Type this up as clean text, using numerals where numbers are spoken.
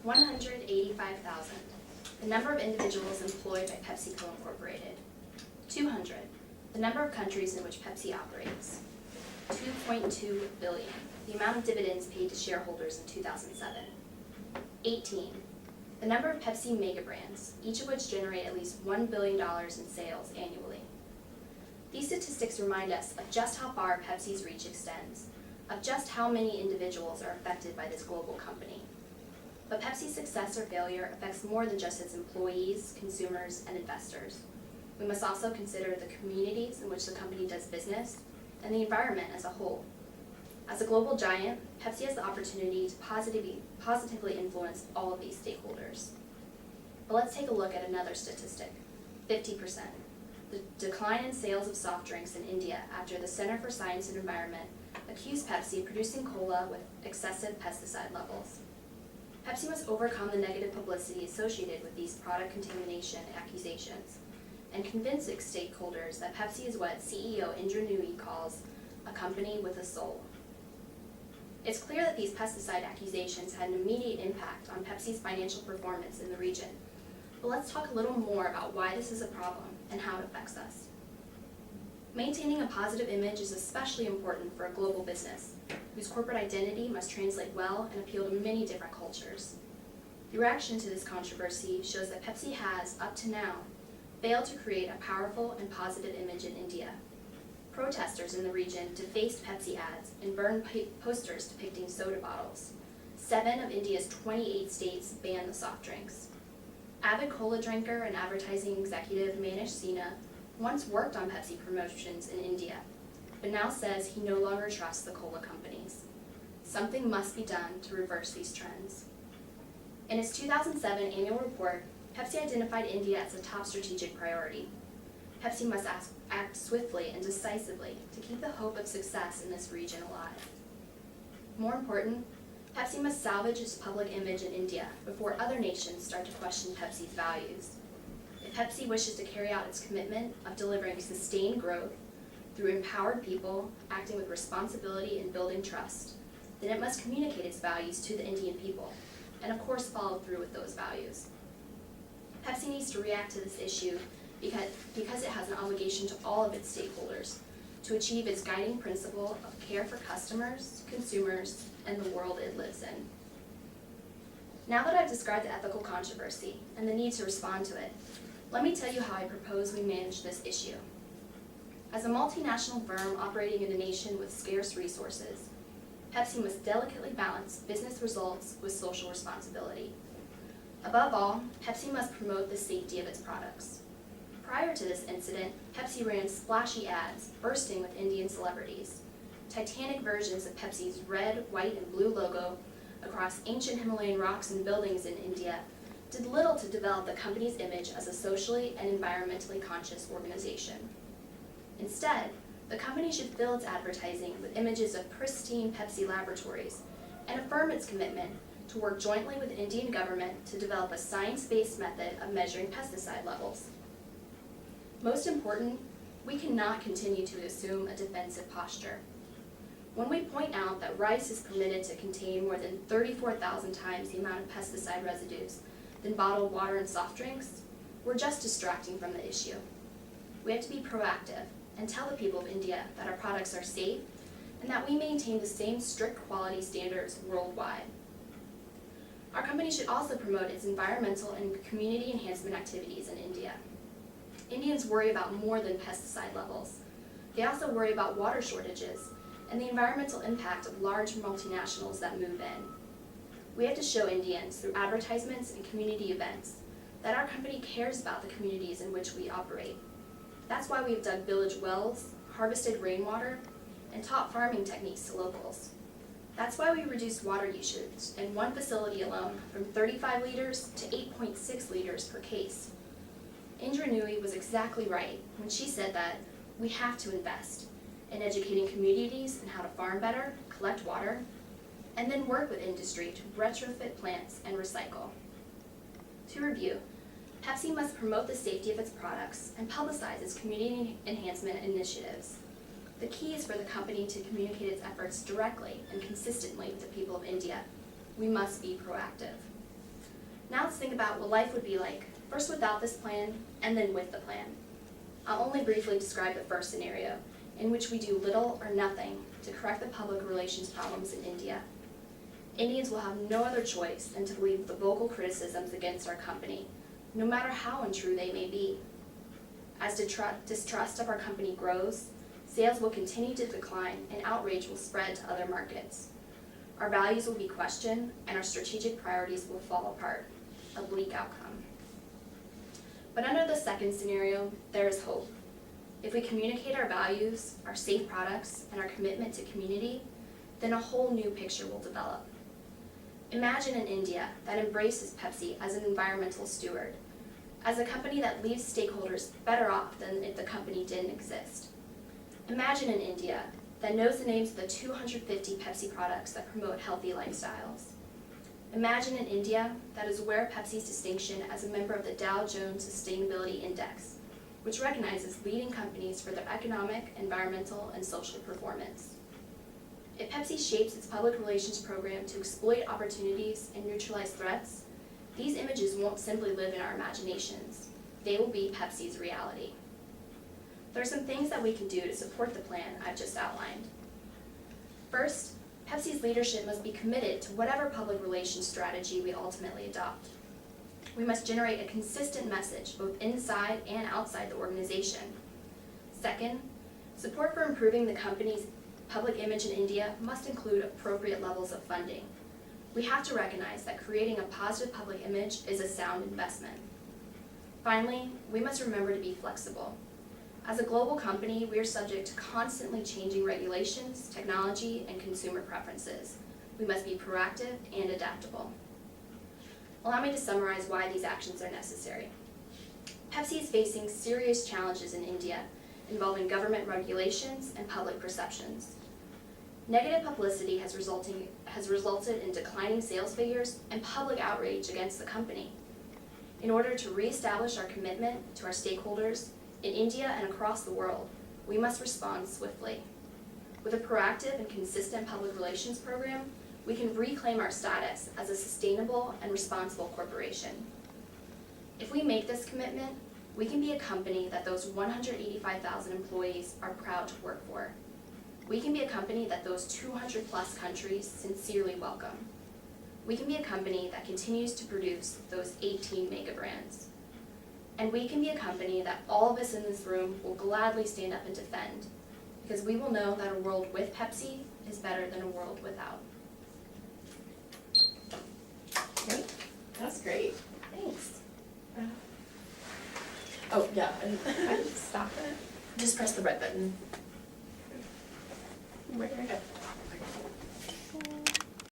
185,000, the number of individuals employed by PepsiCo Incorporated. 200, the number of countries in which Pepsi operates. 2.2 billion, the amount of dividends paid to shareholders in 2007. 18, the number of Pepsi mega brands, each of which generate at least $1 billion in sales annually. These statistics remind us of just how far Pepsi's reach extends, of just how many individuals are affected by this global company. But Pepsi's success or failure affects more than just its employees, consumers, and investors. We must also consider the communities in which the company does business and the environment as a whole. As a global giant, Pepsi has the opportunity to positively influence all of these stakeholders. But let's take a look at another statistic, 50%. The decline in sales of soft drinks in India after the Center for Science and Environment accused Pepsi of producing cola with excessive pesticide levels. Pepsi must overcome the negative publicity associated with these product contamination accusations and convince its stakeholders that Pepsi is what CEO Indra Nooyi calls a company with a soul. It's clear that these pesticide accusations had an immediate impact on Pepsi's financial performance in the region. But let's talk a little more about why this is a problem and how it affects us. Maintaining a positive image is especially important for a global business, whose corporate identity must translate well and appeal to many different cultures. The reaction to this controversy shows that Pepsi has, up to now, failed to create a powerful and positive image in India. Protesters in the region defaced Pepsi ads and burned posters depicting soda bottles. 7 of India's 28 states banned the soft drinks. Avid cola drinker and advertising executive Manish Sinha once worked on Pepsi promotions in India, but now says he no longer trusts the cola companies. Something must be done to reverse these trends. In its 2007 annual report, Pepsi identified India as a top strategic priority. Pepsi must act swiftly and decisively to keep the hope of success in this region alive. More important, Pepsi must salvage its public image in India before other nations start to question Pepsi's values. If Pepsi wishes to carry out its commitment of delivering sustained growth through empowered people acting with responsibility and building trust, then it must communicate its values to the Indian people, and of course follow through with those values. Pepsi needs to react to this issue because it has an obligation to all of its stakeholders to achieve its guiding principle of care for customers, consumers, and the world it lives in. Now that I've described the ethical controversy and the need to respond to it, let me tell you how I propose we manage this issue. As a multinational firm operating in a nation with scarce resources, Pepsi must delicately balance business results with social responsibility. Above all, Pepsi must promote the safety of its products. Prior to this incident, Pepsi ran splashy ads bursting with Indian celebrities. Titanic versions of Pepsi's red, white, and blue logo across ancient Himalayan rocks and buildings in India did little to develop the company's image as a socially and environmentally conscious organization. Instead, the company should fill its advertising with images of pristine Pepsi laboratories and affirm its commitment to work jointly with the Indian government to develop a science-based method of measuring pesticide levels. Most important, we cannot continue to assume a defensive posture. When we point out that rice is permitted to contain more than 34,000 times the amount of pesticide residues than bottled water and soft drinks, we're just distracting from the issue. We have to be proactive and tell the people of India that our products are safe and that we maintain the same strict quality standards worldwide. Our company should also promote its environmental and community enhancement activities in India. Indians worry about more than pesticide levels. They also worry about water shortages and the environmental impact of large multinationals that move in. We have to show Indians through advertisements and community events that our company cares about the communities in which we operate. That's why we've dug village wells, harvested rainwater, and taught farming techniques to locals. That's why we reduced water usage in one facility alone from 35 liters to 8.6 liters per case. Indra Nooyi was exactly right when she said that we have to invest in educating communities in how to farm better, collect water, and then work with industry to retrofit plants and recycle. To review, Pepsi must promote the safety of its products and publicize its community enhancement initiatives. The key is for the company to communicate its efforts directly and consistently with the people of India. We must be proactive. Now let's think about what life would be like, first without this plan, and then with the plan. I'll only briefly describe the first scenario, in which we do little or nothing to correct the public relations problems in India. Indians will have no other choice than to believe the vocal criticisms against our company, no matter how untrue they may be. As distrust of our company grows, sales will continue to decline and outrage will spread to other markets. Our values will be questioned and our strategic priorities will fall apart, a bleak outcome. But under the second scenario, there is hope. If we communicate our values, our safe products, and our commitment to community, then a whole new picture will develop. Imagine an India that embraces Pepsi as an environmental steward, as a company that leaves stakeholders better off than if the company didn't exist. Imagine an India that knows the names of the 250 Pepsi products that promote healthy lifestyles. Imagine an India that is aware of Pepsi's distinction as a member of the Dow Jones Sustainability Index, which recognizes leading companies for their economic, environmental, and social performance. If Pepsi shapes its public relations program to exploit opportunities and neutralize threats, these images won't simply live in our imaginations. They will be Pepsi's reality. There are some things that we can do to support the plan I've just outlined. First, Pepsi's leadership must be committed to whatever public relations strategy we ultimately adopt. We must generate a consistent message both inside and outside the organization. Second, support for improving the company's public image in India must include appropriate levels of funding. We have to recognize that creating a positive public image is a sound investment. Finally, we must remember to be flexible. As a global company, we are subject to constantly changing regulations, technology, and consumer preferences. We must be proactive and adaptable. Allow me to summarize why these actions are necessary. Pepsi is facing serious challenges in India involving government regulations and public perceptions. Negative publicity has resulted in declining sales figures and public outrage against the company. In order to reestablish our commitment to our stakeholders in India and across the world, we must respond swiftly. With a proactive and consistent public relations program, we can reclaim our status as a sustainable and responsible corporation. If we make this commitment, we can be a company that those 185,000 employees are proud to work for. We can be a company that those 200 plus countries sincerely welcome. We can be a company that continues to produce those 18 mega brands. And we can be a company that all of us in this room will gladly stand up and defend, because we will know that a world with Pepsi is better than a world without. Great. That's great. Thanks. Oh, yeah, and I stop it. Just press the red button. Right.